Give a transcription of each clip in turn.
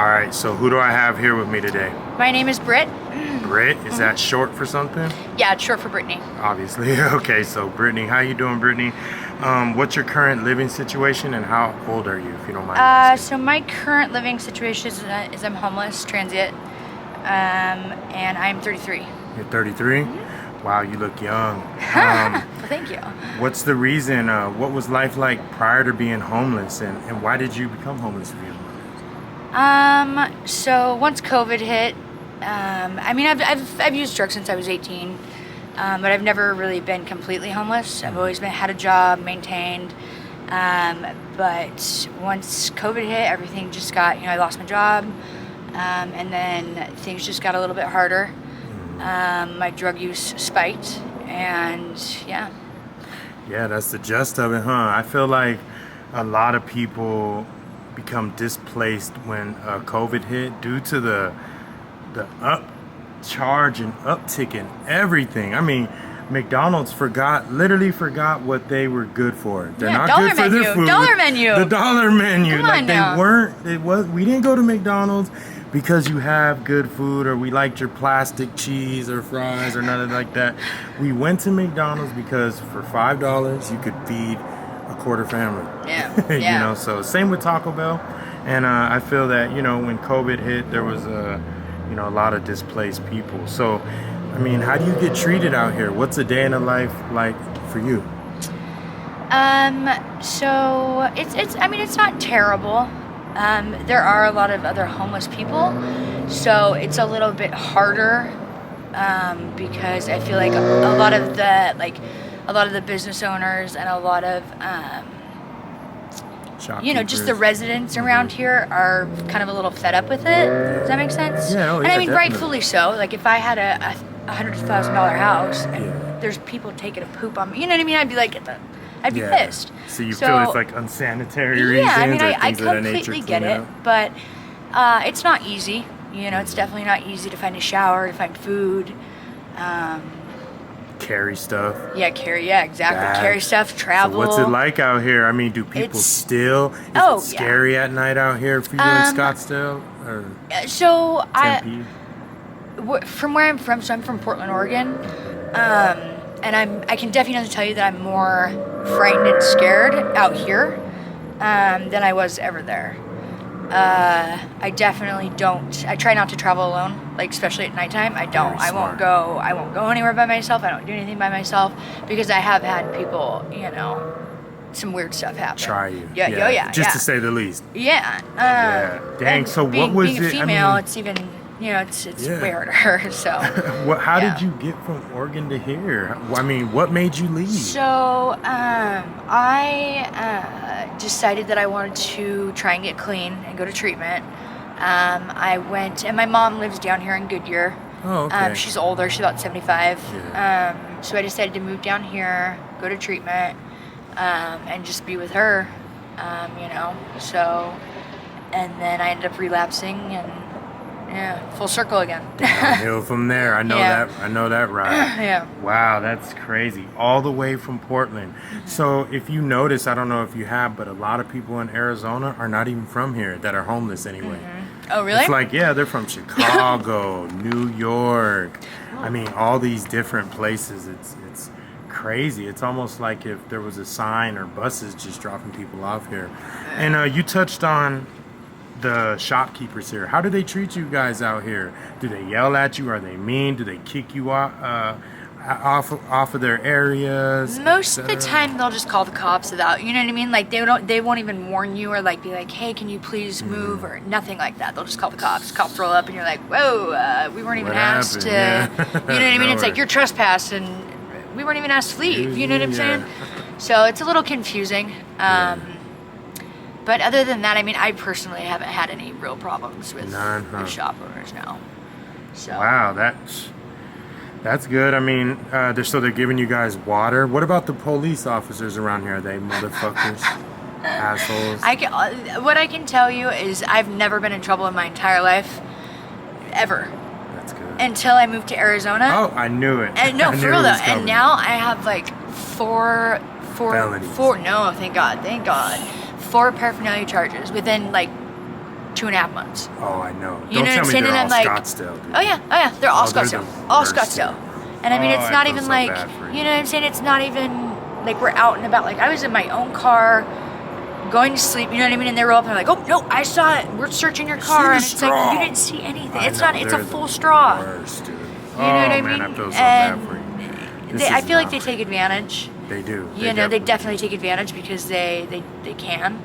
All right, so who do I have here with me today? My name is Brit. Brit? Is that short for something? Yeah, it's short for Brittany. Obviously. Okay, so Brittany, how you doing, Brittany? What's your current living situation and how old are you, if you don't mind asking? So my current living situation is I'm homeless, transient, and I'm 33. You're 33? Wow, you look young. Well, thank you. What's the reason? What was life like prior to being homeless, and why did you become homeless if you don't mind asking? So once COVID hit, I mean, I've used drugs since I was 18, but I've never really been completely homeless. I've always had a job, maintained, but once COVID hit, everything just got, I lost my job, and then things just got a little bit harder. My drug use spiked, and yeah. Yeah, that's the gist of it, huh? I feel like a lot of people become displaced when COVID hit due to the upcharge and uptick in everything. I mean, McDonald's literally forgot what they were good for. They're not good for their food. Dollar menu. The dollar menu. Come on now. We didn't go to McDonald's because you have good food or we liked your plastic cheese or fries or nothing like that. We went to McDonald's because for $5 you could feed a quarter family. Yeah. So same with Taco Bell. And I feel that, when COVID hit, there was a lot of displaced people. So, I mean, how do you get treated out here? What's a day in a life like for you? So it's not terrible. There are a lot of other homeless people, so it's a little bit harder, because I feel like a lot of the business owners and a lot of, just the residents around here are kind of a little fed up with it. Does that make sense? Yeah, and I mean, definitely. rightfully so. Like, if I had a $100,000 house and there's people taking a poop on me, you know what I mean? I'd be like, I'd be pissed. So you feel it's like unsanitary reasons? Yeah, I mean, or I things of that completely nature, get it, but it's not easy. It's definitely not easy to find a shower, to find food. Carry stuff. Exactly. Bags. Carry stuff, travel. So what's it like out here? I mean, do people steal? Is it scary at night out here for you in Scottsdale? Or so Tempe? From where I'm from, so I'm from Portland, Oregon, and I can definitely tell you that I'm more frightened and scared out here than I was ever there. I definitely don't. I try not to travel alone, like especially at nighttime. I don't. I won't go anywhere by myself. I don't do anything by myself because I have had people, some weird stuff happen. Try you. Yeah. Just to say the least. Yeah. Dang. So what was it? Being a female, it's even. It's way harder. So. How did you get from Oregon to here? I mean, what made you leave? So I decided that I wanted to try and get clean and go to treatment. I went, and my mom lives down here in Goodyear. Oh, okay. She's older. She's about 75. So I decided to move down here, go to treatment, and just be with her. So, and then I ended up relapsing and. Yeah, full circle again. Downhill from there. I know that. I know that, right? Yeah. Wow, that's crazy. All the way from Portland. So if you notice, I don't know if you have, but a lot of people in Arizona are not even from here that are homeless anyway. Oh, really? It's like, they're from Chicago, New York. I mean, all these different places. It's crazy. It's almost like if there was a sign or buses just dropping people off here. And you touched on the shopkeepers here. How do they treat you guys out here? Do they yell at you? Are they mean? Do they kick you off of their areas? Most of the time they'll just call the cops without, you know what I mean? Like they won't even warn you or like be like, hey, can you please move, or nothing like that. They'll just call the cops. Cops roll up and you're like, whoa, we weren't even asked to, you know what I mean? It's like you're trespassing. We weren't even asked to leave. You know what I'm saying? So it's a little confusing. But other than that, I mean, I personally haven't had any real problems with shop owners now. So. Wow, that's good. I mean, they're giving you guys water. What about the police officers around here? Are they motherfuckers? Assholes? What I can tell you is I've never been in trouble in my entire life. Ever. That's good. Until I moved to Arizona. Oh, I knew it. And no, for real though. And now I have like four felonies. No, thank God. 4 paraphernalia charges within like 2.5 months. Oh, I know. You Don't know tell what me I'm saying? they're all And I'm like, Scottsdale, dude. oh yeah, they're all they're Scottsdale, the all worst, Scottsdale. dude. And I mean, it's I not feel even so like, bad for you know what I'm saying? It's not even like we're out and about. Like I was in my own car, going to sleep. You know what I mean? And they were up and I'm like, oh no, I saw it. We're searching your car, and it's like you didn't see anything. It's not. It's a full straw. Worst, dude. You know what I mean? Man, I feel so bad for you. I feel like they take advantage. They do. You know, they definitely take advantage because they can.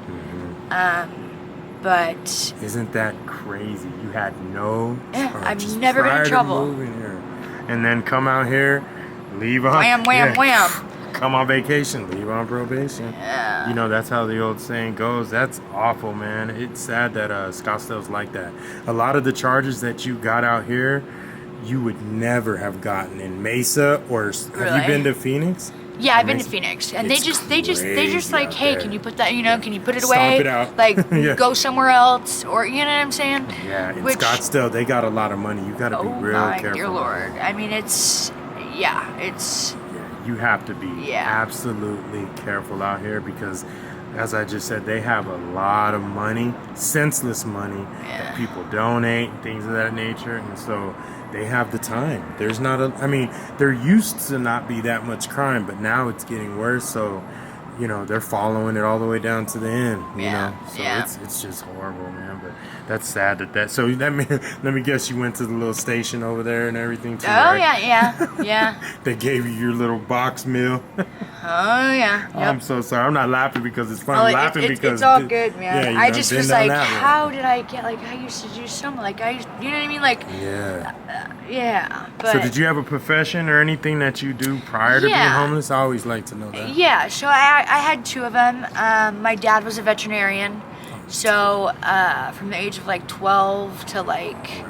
But isn't that crazy? You had no yeah, charge I've never been in trouble. Moving here. And then come out here, leave on wham, wham. Come on vacation, leave on probation. Yeah. You know, that's how the old saying goes. That's awful, man. It's sad that Scottsdale's like that. A lot of the charges that you got out here, you would never have gotten in Mesa or have you been to Phoenix? Yeah, I've been to Phoenix, and they just like, hey, there. can you put that, can you put it Stomp away? it out. Like, Yeah. Go somewhere else, or you know what I'm saying? Yeah, in Scottsdale, they got a lot of money. You got to be real careful. Oh my dear Lord! I mean, it's. Yeah, you have to be absolutely careful out here because, as I just said, they have a lot of money, senseless money that people donate, things of that nature, and so. They have the time. There's not there used to not be that much crime, but now it's getting worse. So, they're following it all the way down to the end. You know, so it's just horrible, man. But that's sad that. So let me guess, you went to the little station over there and everything too. Oh right? yeah. They gave you your little box meal. Oh yeah. Yep. I'm so sorry. I'm not laughing because it's fun. I'm laughing because it's all good, man. Yeah, I just was like, how did I get? Like, I used to do something. Like, you know what I mean? Like, yeah. But so, did you have a profession or anything that you do prior to being homeless? I always like to know that. Yeah. So I had two of them. My dad was a veterinarian. So from the age of like 12 to like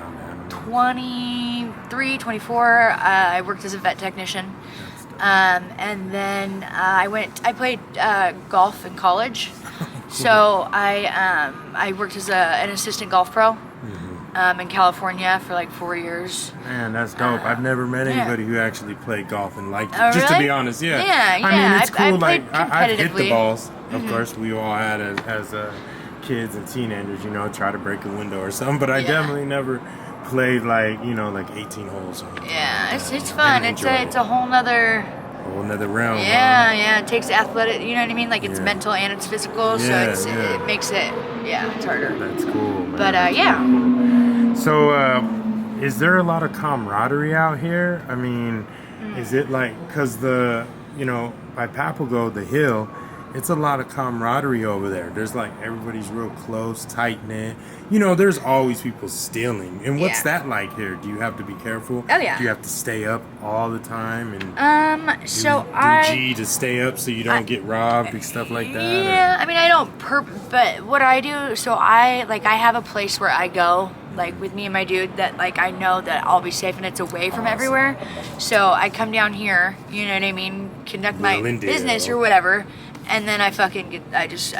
23, 24, I worked as a vet technician. And then I played golf in college. So I worked as an assistant golf pro in California for like 4 years. Man, that's dope. I've never met anybody who actually played golf and liked it. Oh, just really? to be honest, Yeah. I mean, it's cool. I've hit the competitively. balls. Of course, we all had as kids and teenagers, try to break a window or something. But I definitely never played like 18 holes. Yeah, it's fun. It's a whole nother realm. Yeah. It takes athletic. You know what I mean? Like it's mental and it's physical. So it makes it. Yeah, it's harder. That's cool, man. But So, is there a lot of camaraderie out here? I mean, is it like because by Papago, the hill. It's a lot of camaraderie over there. There's like everybody's real close, tight knit. There's always people stealing. And what's that like here? Do you have to be careful? Oh yeah. Do you have to stay up all the time and do G to stay up so you don't get robbed and stuff like that? Yeah, I mean I don't but what I do, so I have a place where I go like with me and my dude that like I know that I'll be safe and it's away from everywhere. So I come down here, you know what I mean, conduct my business or whatever. And then I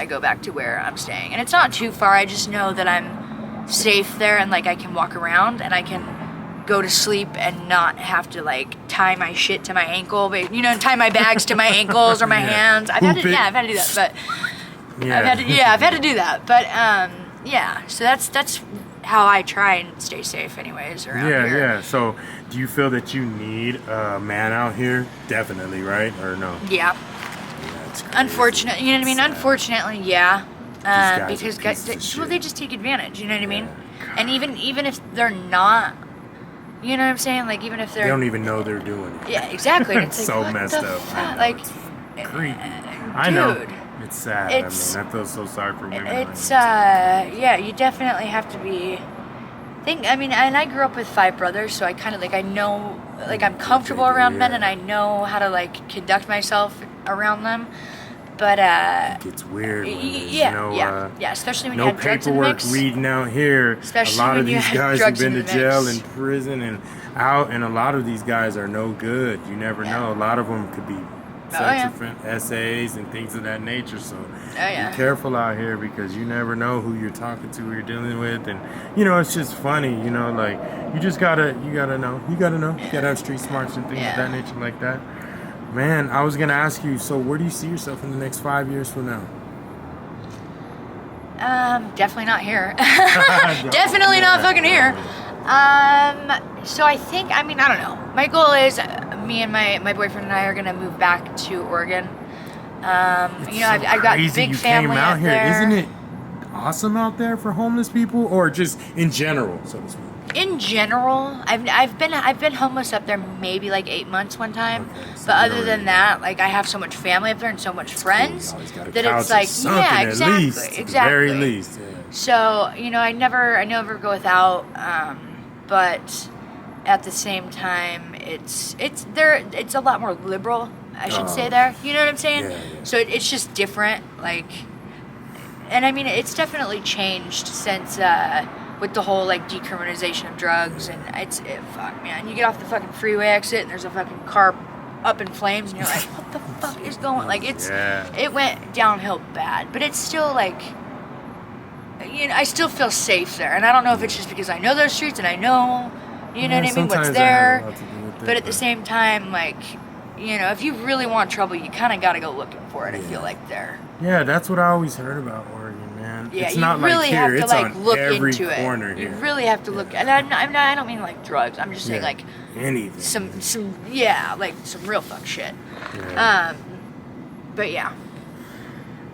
go back to where I'm staying. And it's not too far. I just know that I'm safe there and like I can walk around and I can go to sleep and not have to like tie my shit to my ankle, but tie my bags to my ankles or my hands. I've had to do that, but I've had to do that. But so that's how I try and stay safe anyways around here. Yeah. So do you feel that you need a man out here? Definitely, right? Or no? Yeah. Unfortunately, you know what I mean? Unfortunately, yeah. Because they just take advantage, you know what I mean? And even if they're not, you know what I'm saying? Like even if they don't even know they're doing it. Yeah, exactly. It's so like, messed up. Like creepy. I know. It's sad. I feel so sorry for women. It's you definitely have to be. And I grew up with 5 brothers, so I kind of I know, I'm comfortable around men, and I know how to conduct myself around them. But it gets weird. When especially when you have drugs in the mix. No paperwork reading out here. Especially a lot when of these guys have been to jail mix. and prison and out, and a lot of these guys are no good. You never know. A lot of them could be essays and things of that nature. So be careful out here because you never know who you're talking to, who you're dealing with, and it's just funny. You just gotta know. You gotta have street smarts and things of that nature like that. Man, I was gonna ask you. So where do you see yourself in the next 5 years from now? Definitely not here. Definitely not fucking here. So I think, I mean, I don't know. My goal is me and my boyfriend and I are gonna move back to Oregon. You know, I've got big family came out here. there. Isn't it awesome out there for homeless people, or just in general, so to speak? In general, I've been homeless up there maybe like 8 months one time, Okay, so but other than that, like I have so much family up there and so much friends You always got a that couch it's like, or something, yeah, at exactly, least, at the exactly. very least. Yeah. So you know, I never go without, but at the same time, it's a lot more liberal, I should say there. You know what I'm saying? Yeah, yeah. So it's just different, like, and I mean, it's definitely changed since with the whole like decriminalization of drugs, and fuck, man, you get off the fucking freeway exit and there's a fucking car up in flames, and you're like, what the fuck is going? Like it went downhill bad, but it's still like, you know, I still feel safe there, and I don't know if it's just because I know those streets and I know, you know what I mean, what's there, but at the same time, like, you know, if you really want trouble, you kind of got to go looking for it. I feel like there. Yeah, that's what I always heard about Oregon, man. Yeah, it's you not really like here. have to It's like on look every into corner it. here. You really have to look, and I don't mean like drugs. I'm just saying like anything. some like some real fuck shit. Yeah. But yeah.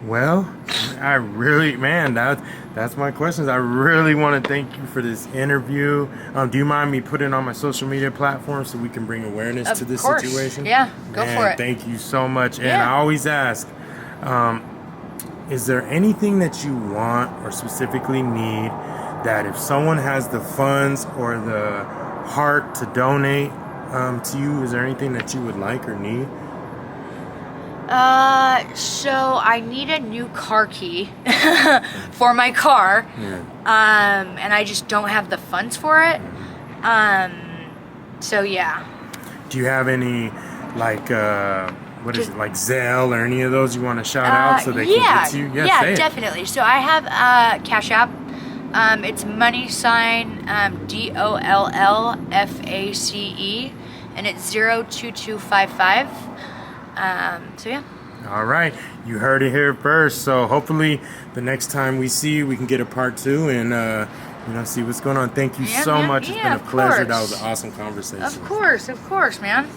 Well, I really, man, that's my questions. I really want to thank you for this interview. Do you mind me putting on my social media platform so we can bring awareness to this situation? Yeah, go for it. Thank you so much. And Yeah. I always ask, is there anything that you want or specifically need that if someone has the funds or the heart to donate to you, is there anything that you would like or need? So I need a new car key for my car. Yeah. And I just don't have the funds for it. So yeah. Do you have any, like, what is it, like Zelle or any of those you want to shout out so they can get to you? Yeah, say it. definitely. So I have CashAPP. It's money sign DOLLFACE, and it's 02255. So yeah. All right, you heard it here first. So hopefully the next time we see you, we can get a part 2 and you know, see what's going on. Thank you so much. It's been a pleasure. That was an awesome conversation. Of course, man.